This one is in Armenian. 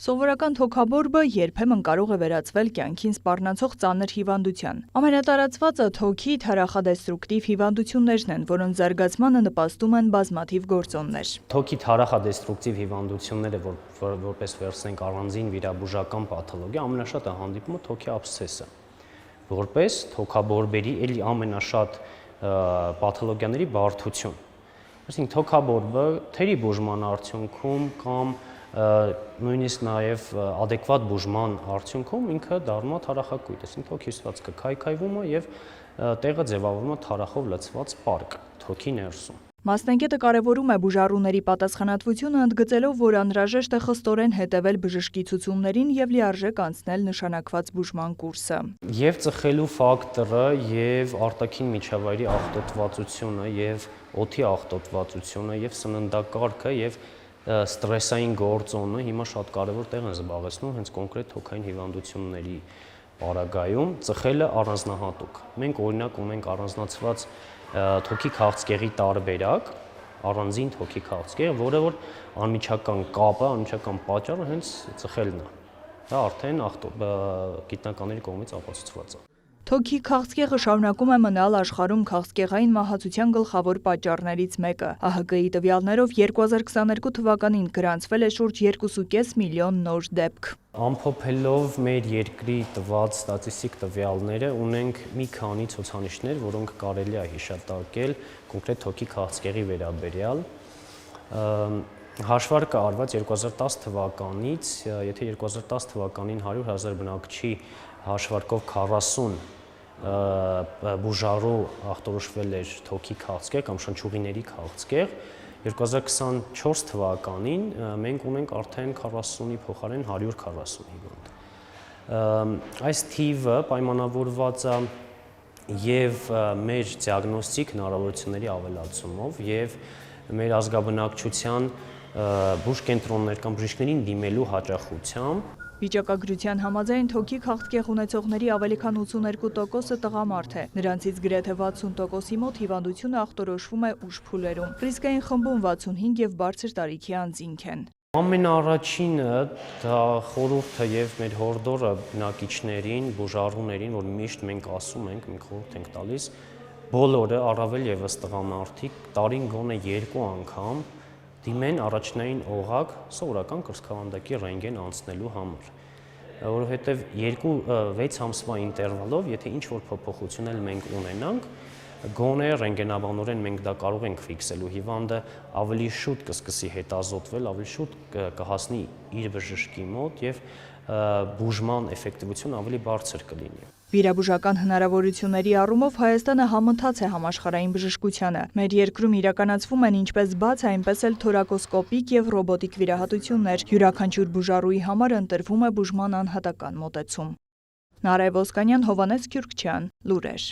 Սովորական թոքաբորբը երբեմն կարող է վերածվել կյանքին սպառնացող ծանր հիվանդության։ Ամենատարածվածը թոքի թարախադեստրուկտիվ հիվանդություններն են, որոնց զարգացմանը նպաստում են բազմաթիվ գործոններ։ Թոքի թարախադեստրուկտիվ հիվանդությունները, որպես վերցնենք առանձին վիրաբուժական պաթոլոգիա, ամենաշատը հանդիպում է թոքի աբսցեսը, որպես թոքաբորբերի էլի ամենաշատ պաթոլոգիաների բարդություն։ Այսինքն թոքաբորբը թերի բուժման արդյունքում կամ նույնիսկ նաև adekvat բուժման արդյունքում ինքը դառնում է թարախակույտ, այսինքն թոքի հյուսվածքը քայքայվում է եւ տեղը ձևավորվում է թարախով լցված պարկ թոքի ներսում։ Մասնագետը կարևորում է բուժառուների պատասխանատվությունը, ընդգծելով, որ անհրաժեշտ է խստորեն հետևել բժշկի ցուցումներին եւ լիարժեք անցնել նշանակված բուժման կուրսը։ Եվ ծխելու ֆակտորը, եւ արտաքին միջավայրի աղտոտվածությունը, եւ օդի աղտոտվածությունը, եւ սննդակարգը, եւ ստրեսային գործոնը հիմա շատ կարևոր տեղ են զբաղեցնում հենց կոնկրետ թոքային հիվանդությունների պարագայում, ծխելը առանձնահատուկ։ Մենք օրինակ ունենք առանձնացված թոքի քաղցկեղի տարբերակ, առանձին թոքի քաղցկեղ, որը որ անմիջական կապը, անմիջական պատճառը հենց ծխելն է։ Դա արդեն գիտնականների կողմից ապացուցված է։ Թոքի քաղցկեղը շարունակում է մնալ աշխարհում քաղցկեղային մահացության գլխավոր պատճառներից մեկը։ ԱՀԿ-ի տվյալներով 2022 թվականին գրանցվել է շուրջ 2.5 միլիոն նոր դեպք։ Ամփոփելով մեր երկրի տված ստատիստիկ տվյալները, ունենք մի քանի ցուցանիշներ, որոնք կարելի է հիշատակել կոնկրետ թոքի քաղցկեղի վերաբերյալ։ Հաշվարկը արված 2010 թվականից, եթե 2010 թվականին 100,000 բնակչի հաշվարկով 40 բուժառու ախտորոշվել էր թոքի քաղցկեղ կամ շնչուղիների քաղցկեղ, 2024 թվականին մենք ունենք արդեն 40-ի փոխարեն 140 հիվանդ։ Այս թիվը պայմանավորված է եւ մեր դիագնոստիկ հնարավորությունների ավելացումով եւ մեր ազգաբնակչության բուժկենտրոններ կամ բժիշկներին դիմելու հաճախությամբ։ Վիճակագրության համաձայն թոքի քաղցկեղ ունեցողների ավելի քան 82%-ը տղամարդ է։ Նրանցից գրեթե 60%-ի մոտ հիվանդությունը ախտորոշվում է ուշ փուլերում։ Ռիսկային խմբում 65 եւ բարձր տարիքի անձինք են։ Ամենաառաջինը դա խորհուրդը եւ մեր հորդորը բնակիչներին, բուժառուներին, որ միշտ մենք ասում ենք, մենք խորհուրդ ենք տալիս, բոլորը առավել եւս տղամարդիկ տարին գոնե 2 անգամ դիմեն առաջնային օղակ սովորական կրծքավանդակի ռենտգեն անցնելու համար, որովհետև 2-6 ամսվա ինտերվալով, եթե ինչ-որ փոփոխություն էլ մենք ունենանք, գոնե ռենտգենաբանորեն մենք դա կարող ենք ֆիքսելու, հիվանդը ավելի շուտ կսկսի հետազոտվել, ավելի շուտ կհասնի իր բժշկի մոտ եւ բուժման էֆեկտիվությունը ավելի բարձր կլինի։ Վիրաբուժական հնարավորությունների առումով Հայաստանը համընթաց է համաշխարհային բժշկությանը։ Մեր երկրում իրականացվում են ինչպես բաց, այնպես էլ թորակոսկոպիկ եւ ռոբոտիկ վիրահատություններ։ Յուրաքանչյուր բուժառուի համար ընտրվում է բուժման անհատական մոտեցում։ Նարայ Ոսկանյան, Հովհաննես Քյուրքչյան, Լուրեր։